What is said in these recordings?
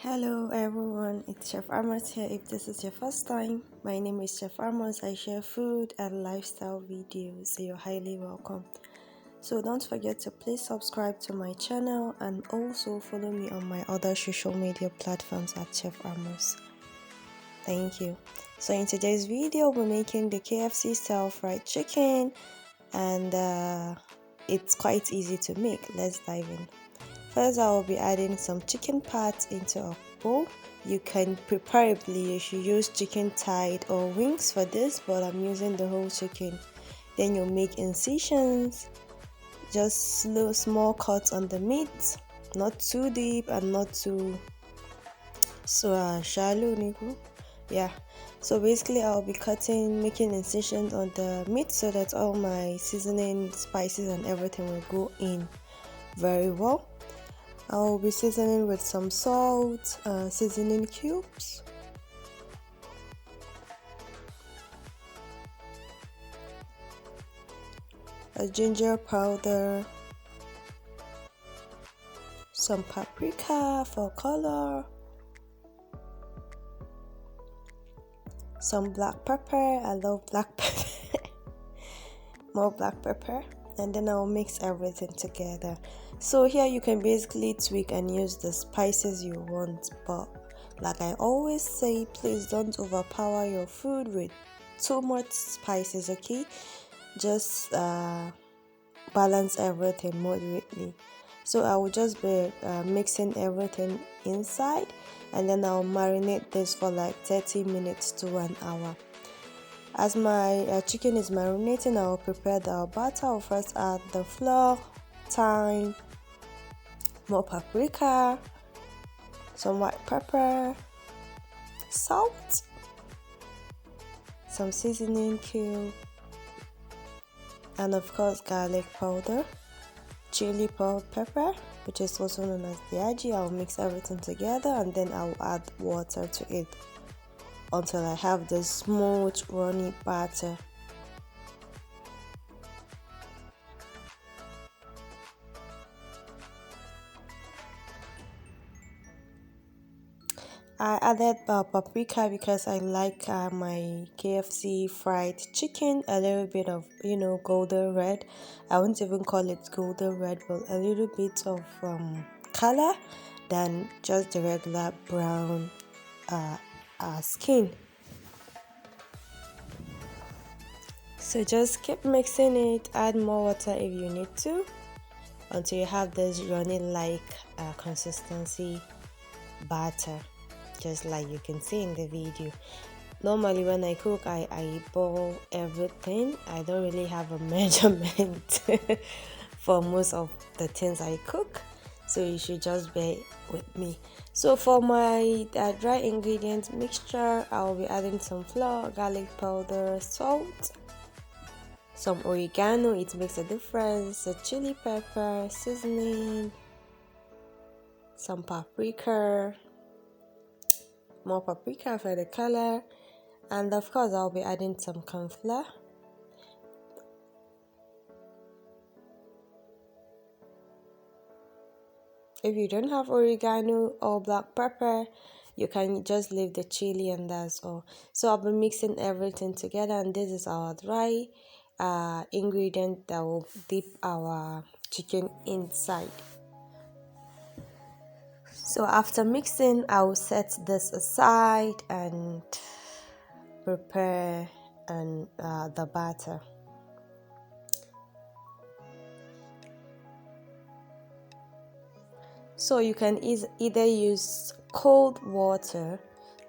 Hello everyone, it's Chef Amos here. If this is your first time, my name is Chef Amos. I share food and lifestyle videos, so you're highly welcome. So don't forget to please subscribe to my channel and also follow me on my other social media platforms at Chef Amos. Thank you. So in today's video, we're making the KFC style fried chicken and it's quite easy to make. Let's dive in. First, I will be adding some chicken parts into a bowl. You can preferably you should use chicken thigh or wings for this, but I'm using the whole chicken. Then you'll make incisions, just small cuts on the meat, not too deep and not too shallow, Nico. Yeah. So basically, I'll be making incisions on the meat so that all my seasoning, spices, and everything will go in very well. I'll be seasoning with some salt, seasoning cubes, a ginger powder, some paprika for color, some black pepper. I love black pepper. More black pepper. And then I'll mix everything together. So here you can basically tweak and use the spices you want, but like I always say, please don't overpower your food with too much spices, okay? Just balance everything moderately. So I will just be mixing everything inside, and then I'll marinate this for like 30 minutes to 1 hour. As my chicken is marinating, I will prepare the batter. I'll first add the flour, thyme, more paprika, some white pepper, salt, some seasoning cube, and of course garlic powder, chili pepper, which is also known as the yaji. I'll mix everything together and then I'll add water to it until I have this smooth runny batter. I added paprika because I like my KFC fried chicken a little bit of golden red. I won't even call it golden red, but a little bit of color than just the regular brown skin. So just keep mixing it, add more water if you need to until you have this running like consistency batter, just like you can see in the video. Normally when I cook, I boil everything. I don't really have a measurement for most of the things I cook, so you should just bear with me. So for my dry ingredient mixture, I'll be adding some flour, garlic powder, salt, some oregano, it makes a difference, a chili pepper, seasoning, some paprika, more paprika for the color, and of course I'll be adding some corn flour. If you don't have oregano or black pepper, you can just leave the chili and that's all. So I'll be mixing everything together, and this is our dry ingredient that will dip our chicken inside. So after mixing, I will set this aside and prepare the batter. So you can either use cold water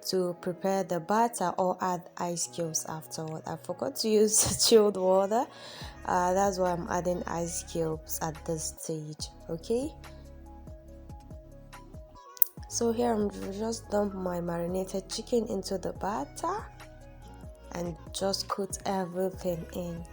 to prepare the batter or add ice cubes afterward. I forgot to use chilled water. That's why I'm adding ice cubes at this stage, okay? So here I'm just dump my marinated chicken into the batter and just coat everything in.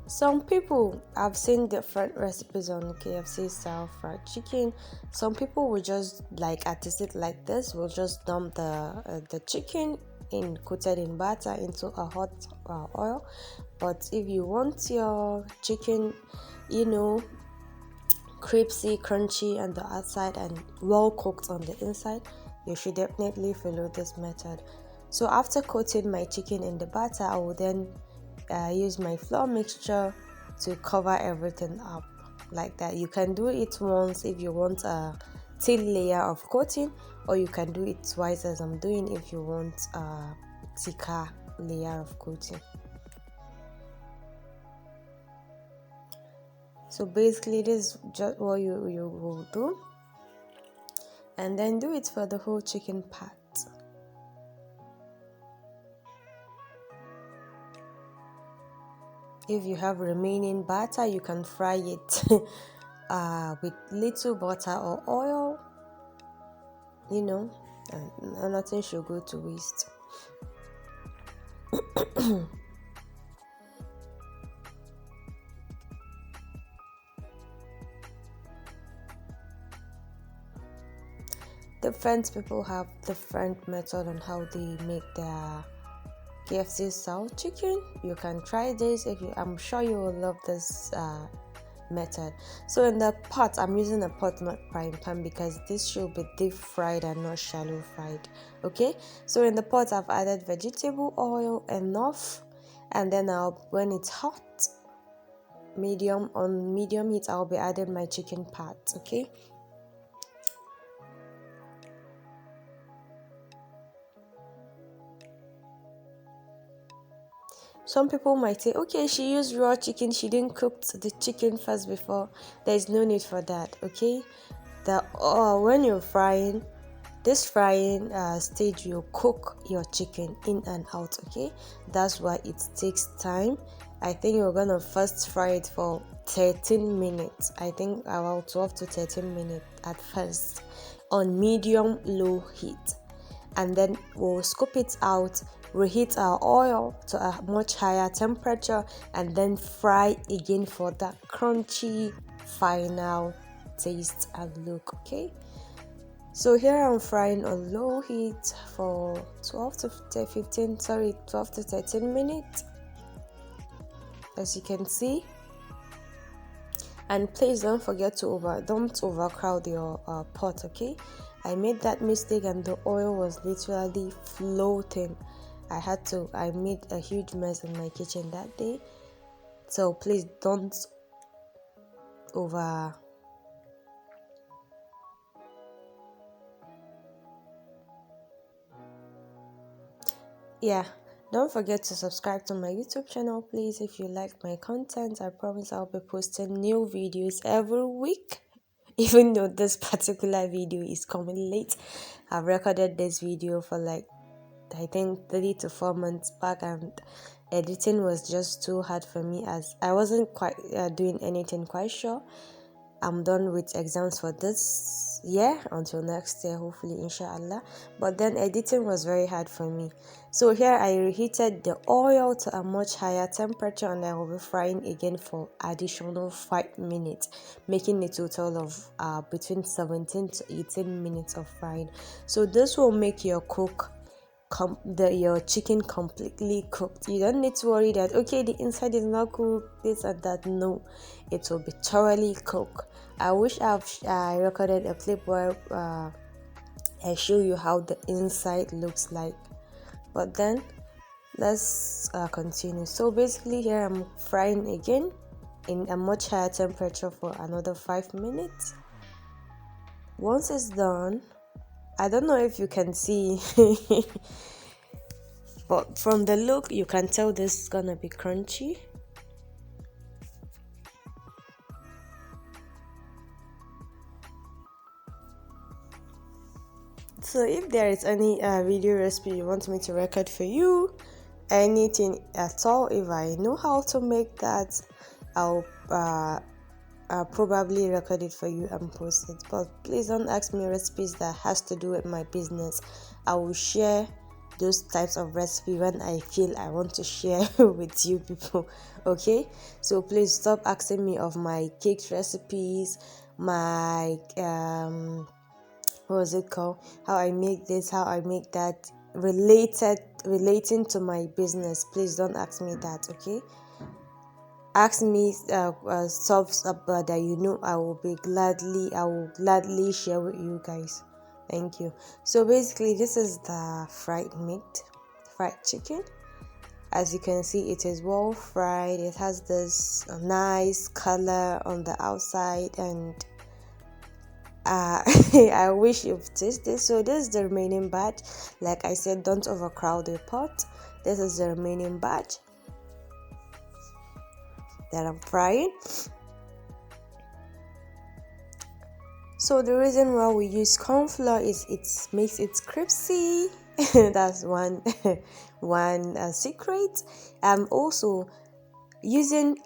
Some people, I've seen different recipes on KFC style fried chicken. Some people will just like artist it like this, will just dump the chicken in coated in batter into a hot oil. But if you want your chicken, crispy, crunchy on the outside and well cooked on the inside, you should definitely follow this method. So after coating my chicken in the batter, I will then use my flour mixture to cover everything up like that. You can do it once if you want a thin layer of coating, or you can do it twice as I'm doing if you want a thicker layer of coating. So basically this is just what you will do, and then do it for the whole chicken part. If you have remaining batter, you can fry it with little butter or oil, and nothing should go to waste. Different people have different method on how they make their KFC style chicken. You can try this I'm sure you will love this method. So in the pot, I'm using a pot, not frying pan, because this should be deep fried and not shallow fried. Okay, so in the pot I've added vegetable oil enough, and then when it's hot, medium heat, I'll be adding my chicken parts. Okay, some people might say, okay, she used raw chicken, she didn't cook the chicken first before. There is no need for that. Okay, when you're frying, this frying stage, you cook your chicken in and out. Okay, that's why it takes time. I think you're gonna first fry it for 13 minutes. I think about 12 to 13 minutes at first on medium low heat, and then we'll scoop it out, reheat our oil to a much higher temperature, and then fry again for that crunchy final taste and look. Okay, so here I'm frying on low heat for 12 to 13 minutes, as you can see. And please don't forget to don't overcrowd your pot. Okay, I made that mistake and the oil was literally floating. I made a huge mess in my kitchen that day. So please don't over yeah, don't forget to subscribe to my YouTube channel, please, if you like my content. I promise I'll be posting new videos every week. Even though this particular video is coming late, I've recorded this video for I think 3 to 4 months back, and editing was just too hard for me, as I wasn't quite doing anything quite sure. I'm done with exams for this year until next year, hopefully, inshallah. But then editing was very hard for me. So here I reheated the oil to a much higher temperature, and I will be frying again for additional 5 minutes, making a total of between 17 to 18 minutes of frying. So this will make your your chicken completely cooked. You don't need to worry that, okay, the inside is not cooked, this and that. No, it will be thoroughly cooked. I wish I recorded a clip where I show you how the inside looks like, but then let's continue. So basically here I'm frying again in a much higher temperature for another 5 minutes. Once it's done, I don't know if you can see but from the look you can tell this is gonna be crunchy. So if there is any video recipe you want me to record for you, anything at all, if I know how to make that, I'll probably record it for you and post it. But please don't ask me recipes that has to do with my business. I will share those types of recipe when I feel I want to share with you people. Okay, so please stop asking me of my cake recipes, my what was it called, how I make this, how I make that. relating to my business, please don't ask me that, okay? Ask me stuff about that I will gladly share with you guys. Thank you. So basically, this is the fried chicken. As you can see, it is well fried. It has this nice color on the outside, and I wish you've tasted. So this is the remaining batch. Like I said, don't overcrowd the pot. This is the remaining batch that I'm frying. So the reason why we use corn flour is it makes it crispy. That's one secret. Also using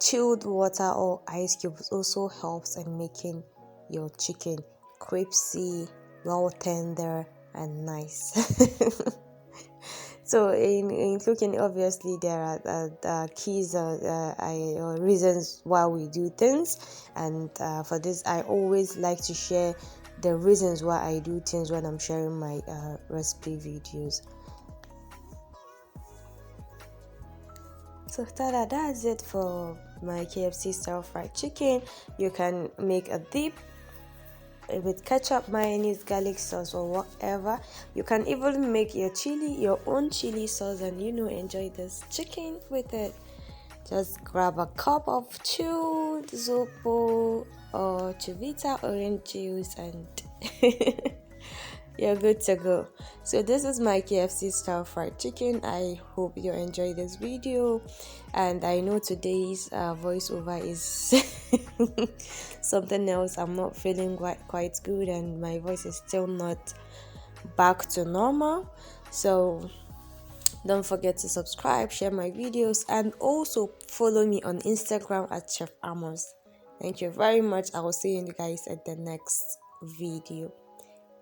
chilled water or ice cubes also helps in making your chicken crispy, well tender, and nice. So in cooking, obviously there are keys or reasons why we do things, and for this I always like to share the reasons why I do things when I'm sharing my recipe videos. So that's it for my KFC style fried chicken. You can make a dip with ketchup, mayonnaise, garlic sauce, or whatever. You can even make your own chili sauce, and enjoy this chicken with it. Just grab a cup of chilled Zopo or Chivita orange juice, and you're good to go. So this is my KFC style fried chicken. I hope you enjoy this video, and I know today's voiceover is something else. I'm not feeling quite good, and my voice is still not back to normal. So don't forget to subscribe, share my videos, and also follow me on Instagram at Chef Amos. Thank you very much. I will see you guys at the next video.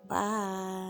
Bye.